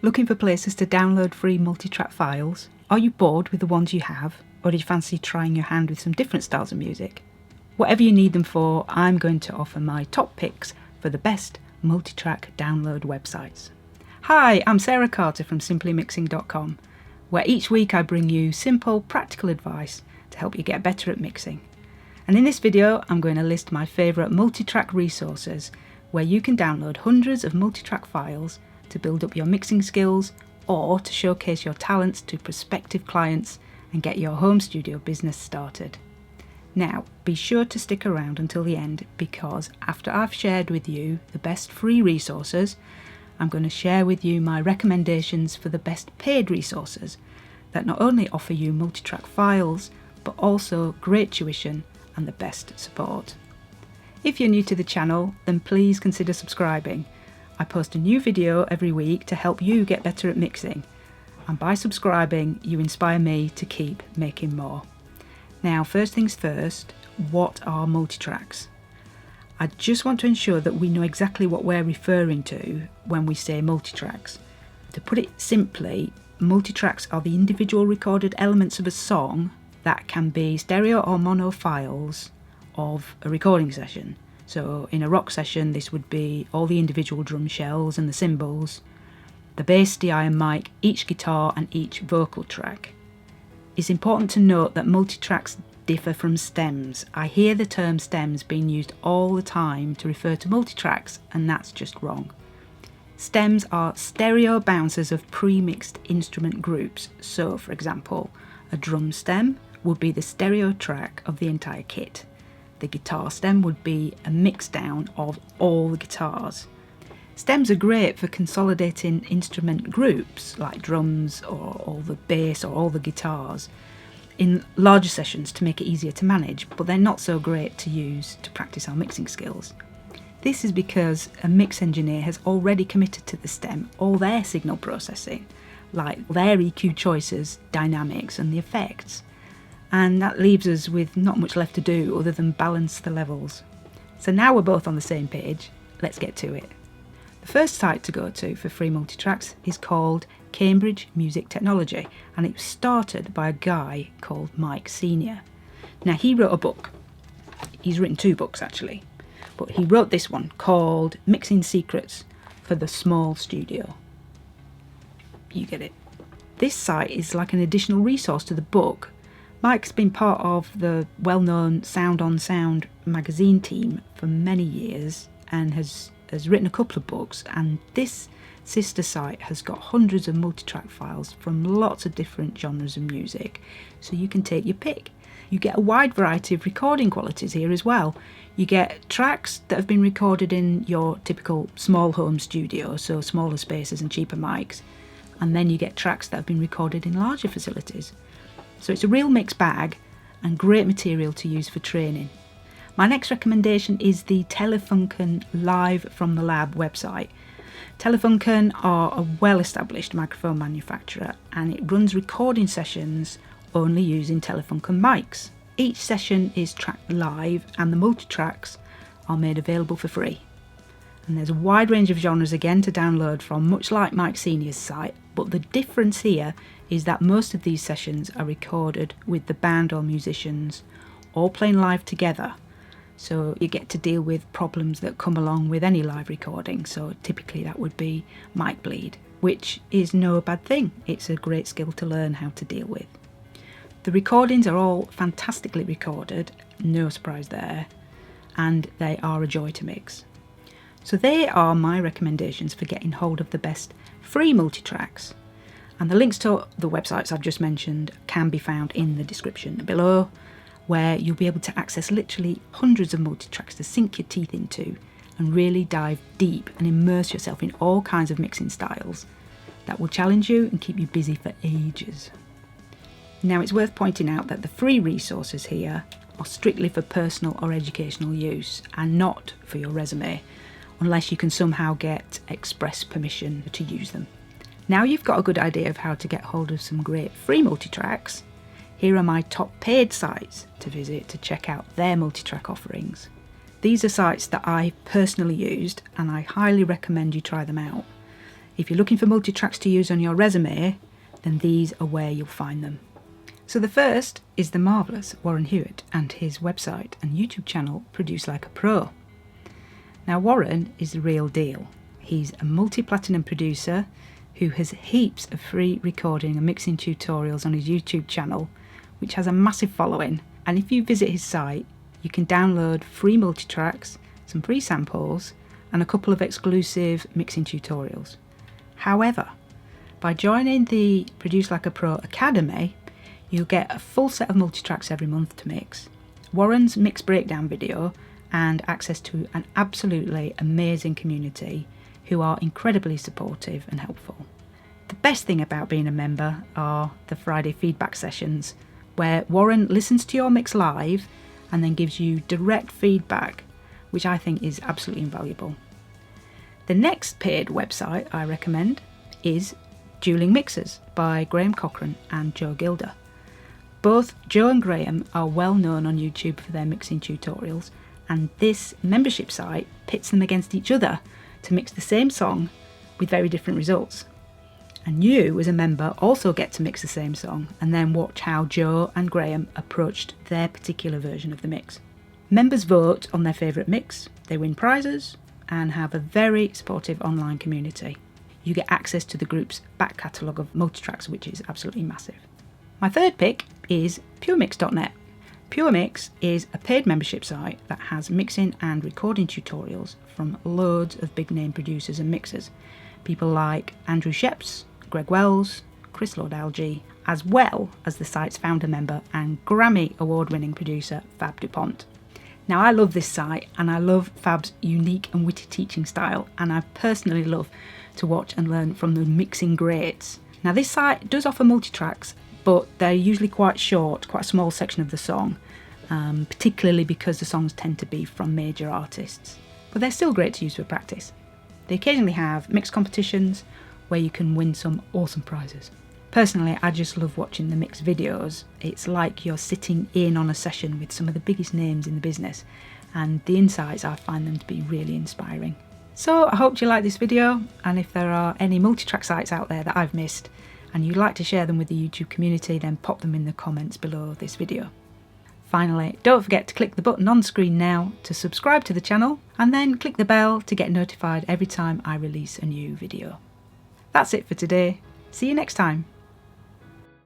Looking for places to download free multi-track files? Are you bored with the ones you have? Or do you fancy trying your hand with some different styles of music? Whatever you need them for, I'm going to offer my top picks for the best multi-track download websites. Hi, I'm Sarah Carter from simplymixing.com, where each week I bring you simple, practical advice to help you get better at mixing. And in this video, I'm going to list my favourite multi-track resources where you can download hundreds of multi-track files to build up your mixing skills or to showcase your talents to prospective clients and get your home studio business started. Now, be sure to stick around until the end because after I've shared with you the best free resources, I'm going to share with you my recommendations for the best paid resources that not only offer you multi-track files, but also great tuition and the best support. If you're new to the channel, then please consider subscribing. I post a new video every week to help you get better at mixing, and by subscribing you inspire me to keep making more. Now, first things first, what are multitracks? I just want to ensure that we know exactly what we're referring to when we say multitracks. To put it simply, multitracks are the individual recorded elements of a song that can be stereo or mono files of a recording session. So in a rock session, this would be all the individual drum shells and the cymbals, the bass, DI and mic, each guitar and each vocal track. It's important to note that multitracks differ from stems. I hear the term stems being used all the time to refer to multitracks, and that's just wrong. Stems are stereo bouncers of pre-mixed instrument groups. So for example, a drum stem would be the stereo track of the entire kit. The guitar stem would be a mix down of all the guitars. Stems are great for consolidating instrument groups like drums or all the bass or all the guitars in larger sessions to make it easier to manage, but they're not so great to use to practice our mixing skills. This is because a mix engineer has already committed to the stem all their signal processing, like their EQ choices, dynamics and the effects. And that leaves us with not much left to do other than balance the levels. So now we're both on the same page, let's get to it. The first site to go to for free multitracks is called Cambridge Music Technology, and it was started by a guy called Mike Senior. Now he wrote a book. He's written two books actually, but he wrote this one called Mixing Secrets for the Small Studio. You get it. This site is like an additional resource to the book. Mike's been part of the well-known Sound on Sound magazine team for many years and has written a couple of books, and this sister site has got hundreds of multi-track files from lots of different genres of music, so you can take your pick. You get a wide variety of recording qualities here as well. You get tracks that have been recorded in your typical small home studio, so smaller spaces and cheaper mics, and then you get tracks that have been recorded in larger facilities. So it's a real mixed bag and great material to use for training. My next recommendation is the Telefunken Live from the Lab website. Telefunken are a well-established microphone manufacturer and it runs recording sessions only using Telefunken mics. Each session is tracked live and the multitracks are made available for free. And there's a wide range of genres again to download from, much like Mike Senior's site, but the difference here is that most of these sessions are recorded with the band or musicians all playing live together. So you get to deal with problems that come along with any live recording. So typically that would be mic bleed, which is no bad thing. It's a great skill to learn how to deal with. The recordings are all fantastically recorded, no surprise there, and they are a joy to mix. So they are my recommendations for getting hold of the best free multitracks. And the links to the websites I've just mentioned can be found in the description below, where you'll be able to access literally hundreds of multitracks to sink your teeth into and really dive deep and immerse yourself in all kinds of mixing styles that will challenge you and keep you busy for ages. Now it's worth pointing out that the free resources here are strictly for personal or educational use and not for your resume, unless you can somehow get express permission to use them. Now you've got a good idea of how to get hold of some great free multitracks, here are my top paid sites to visit to check out their multitrack offerings. These are sites that I personally used and I highly recommend you try them out. If you're looking for multi-tracks to use on your resume, then these are where you'll find them. So the first is the marvellous Warren Hewitt and his website and YouTube channel Produce Like a Pro. Now Warren is the real deal. He's a multi-platinum producer who has heaps of free recording and mixing tutorials on his YouTube channel, which has a massive following. And if you visit his site, you can download free multi-tracks, some free samples, and a couple of exclusive mixing tutorials. However, by joining the Produce Like a Pro Academy, you'll get a full set of multi-tracks every month to mix, Warren's mix breakdown video, and access to an absolutely amazing community who are incredibly supportive and helpful. The best thing about being a member are the Friday feedback sessions, where Warren listens to your mix live and then gives you direct feedback, which I think is absolutely invaluable. The next paid website I recommend is Dueling Mixers by Graham Cochran and Joe Gilder. Both Joe and Graham are well known on YouTube for their mixing tutorials, and this membership site pits them against each other to mix the same song with very different results. And you, as a member, also get to mix the same song and then watch how Joe and Graham approached their particular version of the mix. Members vote on their favourite mix, they win prizes, and have a very supportive online community. You get access to the group's back catalogue of multitracks, which is absolutely massive. My third pick is PureMix.net. PureMix is a paid membership site that has mixing and recording tutorials from loads of big name producers and mixers. People like Andrew Sheps, Greg Wells, Chris Lord-Alge, as well as the site's founder member and Grammy award-winning producer Fab DuPont. Now I love this site and I love Fab's unique and witty teaching style, and I personally love to watch and learn from the mixing greats. Now this site does offer multi-tracks, but they're usually quite short, quite a small section of the song, particularly because the songs tend to be from major artists. But they're still great to use for practice. They occasionally have mix competitions where you can win some awesome prizes. Personally, I just love watching the mix videos. It's like you're sitting in on a session with some of the biggest names in the business, and the insights, I find them to be really inspiring. So I hope you like this video, and if there are any multi-track sites out there that I've missed and you'd like to share them with the YouTube community, then pop them in the comments below this video. Finally, don't forget to click the button on screen now to subscribe to the channel, and then click the bell to get notified every time I release a new video. That's it for today. See you next time.